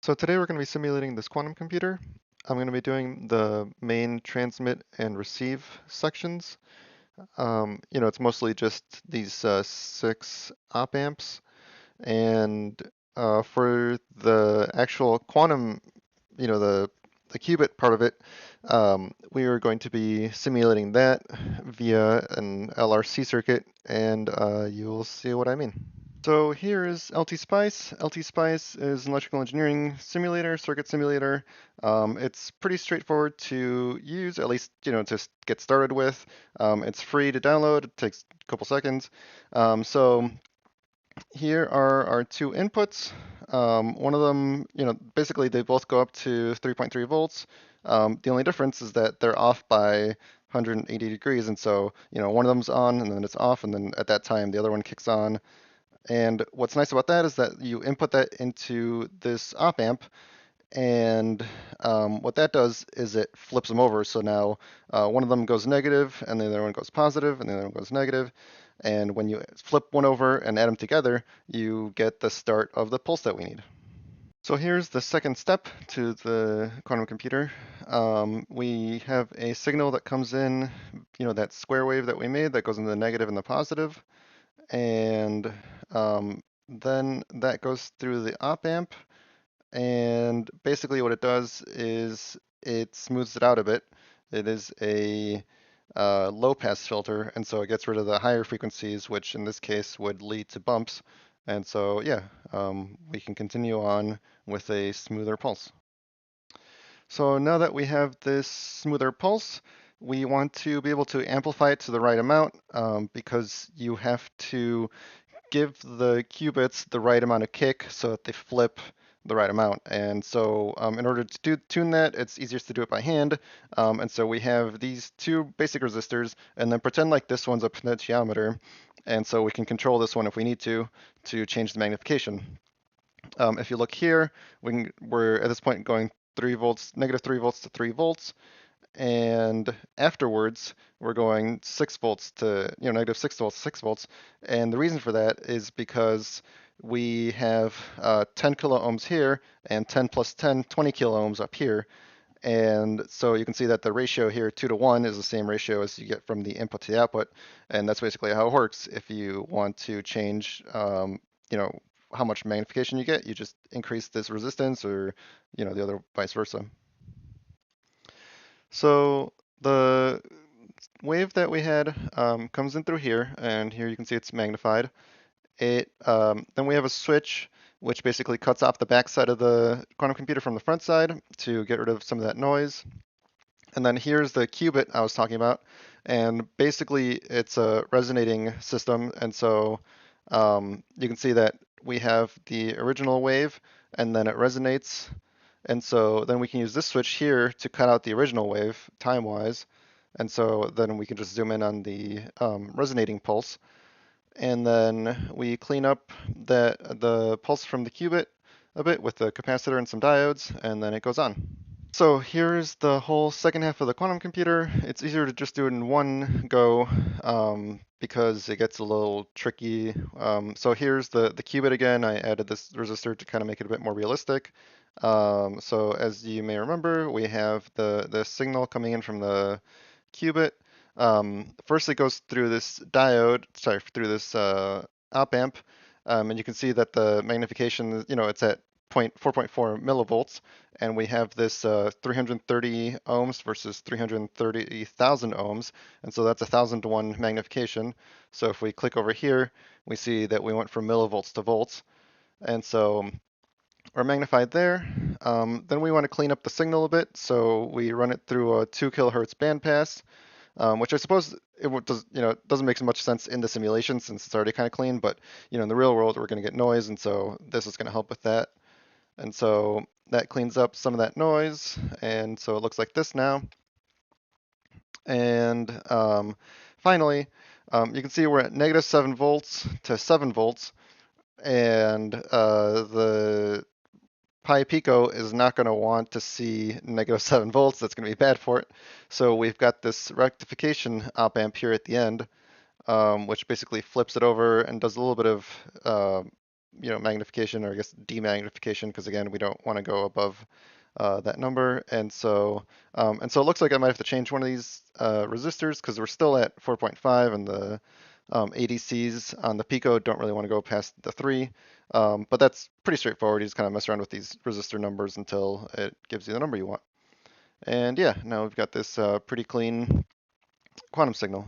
So today we're going to be simulating this quantum computer. I'm going to be doing the main transmit and receive sections. It's mostly just these 6 op amps. And for the actual quantum, the qubit part of it, we are going to be simulating that via an LRC circuit, and you'll see what I mean. So here is LT-SPICE. LT-SPICE is an electrical engineering simulator, circuit simulator. It's pretty straightforward to use, at least, to get started with. It's free to download. It takes a couple seconds. So here are our two inputs. One of them, basically they both go up to 3.3 volts. The only difference is that they're off by 180 degrees. And so, one of them's on and then it's off. And then at that time, the other one kicks on. And what's nice about that is that you input that into this op amp, and what that does is it flips them over. So now one of them goes negative, and the other one goes positive, and the other one goes negative. And when you flip one over and add them together, you get the start of the pulse that we need. So here's the second step to the quantum computer. We have a signal that comes in, that square wave that we made that goes into the negative and the positive. And then that goes through the op amp, and basically what it does is it smooths it out a bit. It is a low pass filter, and so it gets rid of the higher frequencies, which in this case would lead to bumps. And so yeah, we can continue on with a smoother pulse. So now that we have this smoother pulse, we want to be able to amplify it to the right amount, because you have to give the qubits the right amount of kick so that they flip the right amount. And so in order to tune that, it's easiest to do it by hand. And so we have these two basic resistors, and then pretend like this one's a potentiometer. And so we can control this one if we need to change the magnification. If you look here, we're at this point going 3 volts, negative 3 volts to 3 volts. And afterwards, we're going 6 volts to, negative 6 volts, 6 volts. And the reason for that is because we have 10 kilo ohms here and 10 plus 10, 20 kilo ohms up here. And so you can see that the ratio here, 2 to 1, is the same ratio as you get from the input to the output. And that's basically how it works. If you want to change, how much magnification you get, you just increase this resistance, or, the other vice versa. So the wave that we had comes in through here, and here you can see it's magnified. Then we have a switch which basically cuts off the backside of the quantum computer from the front side to get rid of some of that noise. And then here's the qubit I was talking about, and basically it's a resonating system, and so you can see that we have the original wave, and then it resonates. And so then we can use this switch here to cut out the original wave time-wise. And so then we can just zoom in on the resonating pulse. And then we clean up the pulse from the qubit a bit with the capacitor and some diodes, and then it goes on. So here's the whole second half of the quantum computer. It's easier to just do it in one go because it gets a little tricky. So here's the qubit again. I added this resistor to kind of make it a bit more realistic. So as you may remember, we have the signal coming in from the qubit. First it goes through this diode, through this op amp, and you can see that the magnification, it's at 4.4 millivolts, and we have this 330 ohms versus 330,000 ohms, and so that's 1,000 to 1 magnification. So if we click over here, we see that we went from millivolts to volts, and so we're magnified there. Then we want to clean up the signal a bit, so we run it through a 2 kilohertz bandpass, which I suppose doesn't make so much sense in the simulation since it's already kind of clean, but in the real world we're going to get noise, and so this is going to help with that. And so that cleans up some of that noise, and so it looks like this now. And finally, you can see we're at negative 7 volts to 7 volts, and the Pi Pico is not going to want to see negative 7 volts. That's going to be bad for it. So we've got this rectification op amp here at the end, which basically flips it over and does a little bit of magnification, or I guess demagnification, because again, we don't want to go above that number. And so it looks like I might have to change one of these resistors because we're still at 4.5, and the ADCs on the Pico don't really want to go past the 3. But that's pretty straightforward. You just kind of mess around with these resistor numbers until it gives you the number you want. And yeah, now we've got this pretty clean quantum signal.